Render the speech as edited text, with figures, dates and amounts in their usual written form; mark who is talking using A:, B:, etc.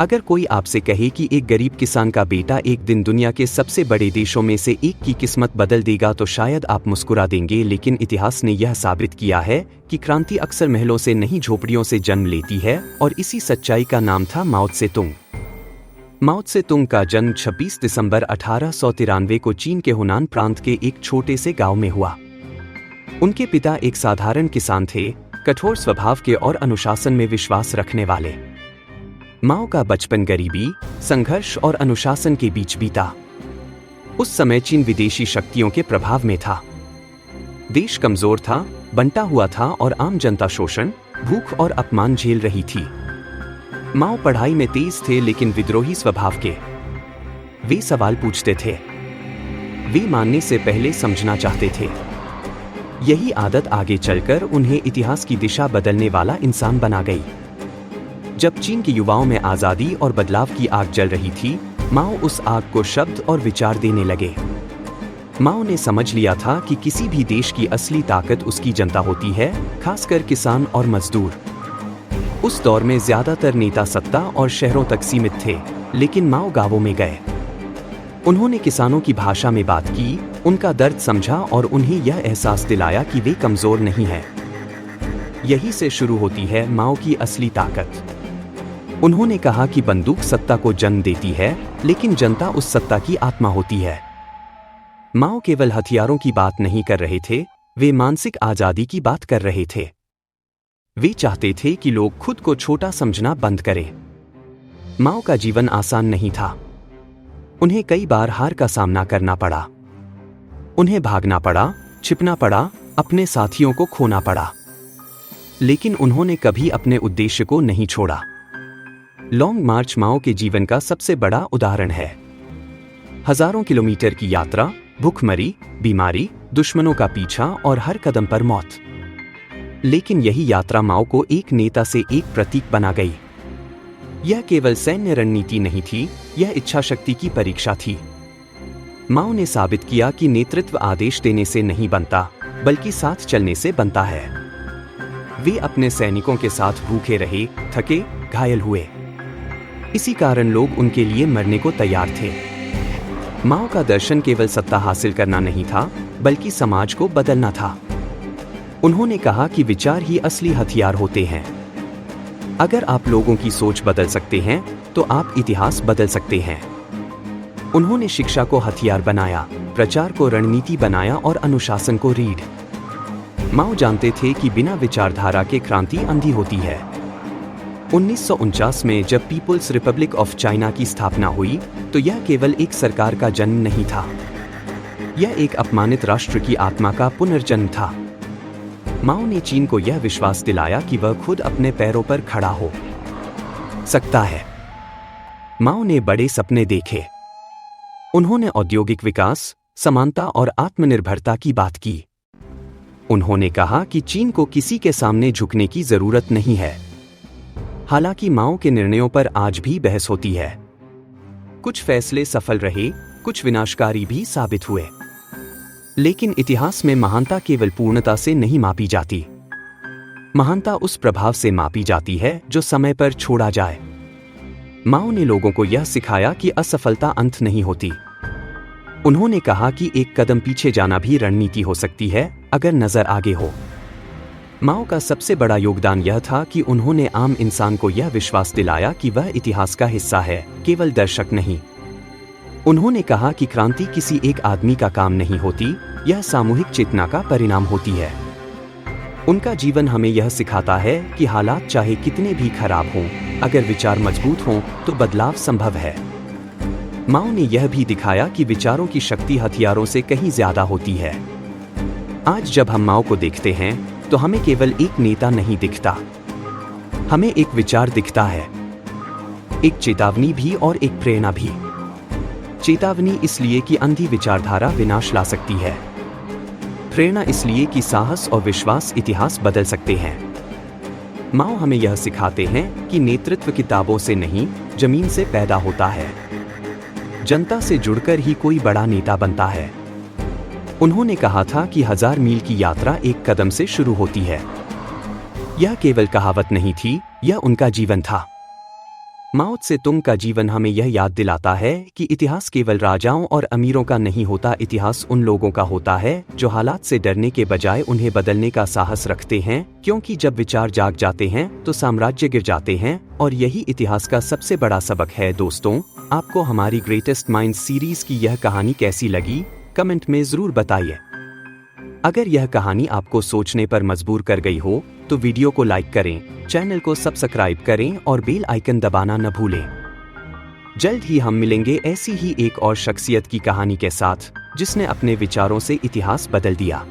A: अगर कोई आपसे कहे कि एक गरीब किसान का बेटा एक दिन दुनिया के सबसे बड़े देशों में से एक की किस्मत बदल देगा तो शायद आप मुस्कुरा देंगे, लेकिन इतिहास ने यह साबित किया है कि क्रांति अक्सर महलों से नहीं झोपड़ियों से जन्म लेती है, और इसी सच्चाई का नाम था माओ त्से-तुंग। माओ त्से-तुंग का जन्म 26 दिसंबर 1893 को चीन के हुनान प्रांत के एक छोटे से गांव में हुआ। उनके पिता एक साधारण किसान थे, कठोर स्वभाव के और अनुशासन में विश्वास रखने वाले। माओ का बचपन गरीबी, संघर्ष और अनुशासन के बीच बीता। उस समय चीन विदेशी शक्तियों के प्रभाव में था। देश कमजोर था, बंटा हुआ था और आम जनता शोषण, भूख और अपमान झेल रही थी। माओ पढ़ाई में तेज थे लेकिन विद्रोही स्वभाव के। वे सवाल पूछते थे, वे मानने से पहले समझना चाहते थे। यही आदत आगे चलकर उन्हें इतिहास की दिशा बदलने वाला इंसान बना गई। जब चीन के युवाओं में आजादी और बदलाव की आग जल रही थी, माओ उस आग को शब्द और विचार देने लगे। माओ ने समझ लिया था कि किसी भी देश की असली ताकत उसकी जनता होती है, खासकर किसान और मजदूर। उस दौर में ज्यादातर नेता सत्ता और शहरों तक सीमित थे, लेकिन माओ गांवों में गए। उन्होंने किसानों की भाषा में बात की, उनका दर्द समझा और उन्हें यह एहसास दिलाया कि वे कमजोर नहीं हैं। यही से शुरू होती है माओ की असली ताकत। उन्होंने कहा कि बंदूक सत्ता को जन्म देती है, लेकिन जनता उस सत्ता की आत्मा होती है। माओ केवल हथियारों की बात नहीं कर रहे थे, वे मानसिक आजादी की बात कर रहे थे। वे चाहते थे कि लोग खुद को छोटा समझना बंद करें। माओ का जीवन आसान नहीं था। उन्हें कई बार हार का सामना करना पड़ा। उन्हें भागना पड़ा, छिपना पड़ा, अपने साथियों को खोना पड़ा। लेकिन उन्होंने कभी अपने उद्देश्य को नहीं छोड़ा। लॉन्ग मार्च माओ के जीवन का सबसे बड़ा उदाहरण है। हजारों किलोमीटर की यात्रा, भूखमरी, बीमारी, दुश्मनों का पीछा और हर कदम पर मौत। लेकिन यही यात्रा माओ को एक नेता से एक प्रतीक बना गई। यह केवल सैन्य रणनीति नहीं थी, यह इच्छा शक्ति की परीक्षा थी। माओ ने साबित किया कि नेतृत्व आदेश देने से नहीं बनता, बल्कि साथ चलने से बनता है। वे अपने सैनिकों के साथ भूखे रहे, थके, घायल हुए। इसी कारण लोग उनके लिए मरने को तैयार थे। माओ का दर्शन केवल सत्ता हासिल करना नहीं था, बल्कि समाज को बदलना था। उन्होंने कहा कि विचार ही असली हथियार होते हैं। अगर आप लोगों की सोच बदल सकते हैं, तो आप इतिहास बदल सकते हैं। उन्होंने शिक्षा को हथियार बनाया, प्रचार को रणनीति बनाया और अनुशासन को रीढ़। माओ जानते थे कि बिना विचारधारा के क्रांति अंधी होती है। 1949 में जब पीपुल्स रिपब्लिक ऑफ चाइना की स्थापना हुई, तो यह केवल एक सरकार का जन्म नहीं था। यह एक अपमानित राष्ट्र की आत्मा का पुनर्जन्म था। माओ ने चीन को यह विश्वास दिलाया कि वह खुद अपने पैरों पर खड़ा हो सकता है। माओ ने बड़े सपने देखे। उन्होंने औद्योगिक विकास, समानता और आत्मनिर्भरता की बात की। उन्होंने कहा कि चीन को किसी के सामने झुकने की जरूरत नहीं है। हालांकि माओ के निर्णयों पर आज भी बहस होती है। कुछ फैसले सफल रहे, कुछ विनाशकारी भी साबित हुए। लेकिन इतिहास में महानता केवल पूर्णता से नहीं मापी जाती। महानता उस प्रभाव से मापी जाती है जो समय पर छोड़ा जाए। माओ ने लोगों को यह सिखाया कि असफलता अंत नहीं होती। उन्होंने कहा कि एक कदम पीछे जाना भी रणनीति हो सकती है, अगर नजर आगे हो। माओ का सबसे बड़ा योगदान यह था कि उन्होंने आम इंसान को यह विश्वास दिलाया कि वह इतिहास का हिस्सा है, केवल दर्शक नहीं। उन्होंने कहा कि क्रांति किसी एक आदमी का काम नहीं होती, यह सामूहिक चेतना का परिणाम होती है। उनका जीवन हमें यह सिखाता है कि हालात चाहे कितने भी खराब हों, अगर विचार मजबूत हों तो बदलाव संभव है। माओ ने यह भी दिखाया कि विचारों की शक्ति हथियारों से कहीं ज्यादा होती है। आज जब हम माओ को देखते हैं, तो हमें केवल एक नेता नहीं दिखता, हमें एक विचार दिखता है, एक चेतावनी भी और एक प्रेरणा भी। चेतावनी इसलिए कि अंधी विचारधारा विनाश ला सकती है। प्रेरणा इसलिए कि साहस और विश्वास इतिहास बदल सकते हैं। माओ हमें यह सिखाते हैं कि नेतृत्व किताबों से नहीं, जमीन से पैदा होता है। जनता से जुड़कर ही कोई बड़ा नेता बनता है। उन्होंने कहा था कि 1000 मील की यात्रा एक कदम से शुरू होती है। यह केवल कहावत नहीं थी, यह उनका जीवन था। माओ त्से तुंग का जीवन हमें यह याद दिलाता है कि इतिहास केवल राजाओं और अमीरों का नहीं होता, इतिहास उन लोगों का होता है जो हालात से डरने के बजाय उन्हें बदलने का साहस रखते हैं, क्योंकि जब विचार जाग जाते हैं तो साम्राज्य गिर जाते हैं। और यही इतिहास का सबसे बड़ा सबक है। दोस्तों, आपको हमारी ग्रेटेस्ट माइंड्स सीरीज की यह कहानी कैसी लगी, कमेंट में जरूर बताइए। अगर यह कहानी आपको सोचने पर मजबूर कर गई हो तो वीडियो को लाइक करें, चैनल को सब्सक्राइब करें और बेल आइकन दबाना न भूलें। जल्द ही हम मिलेंगे ऐसी ही एक और शख्सियत की कहानी के साथ जिसने अपने विचारों से इतिहास बदल दिया।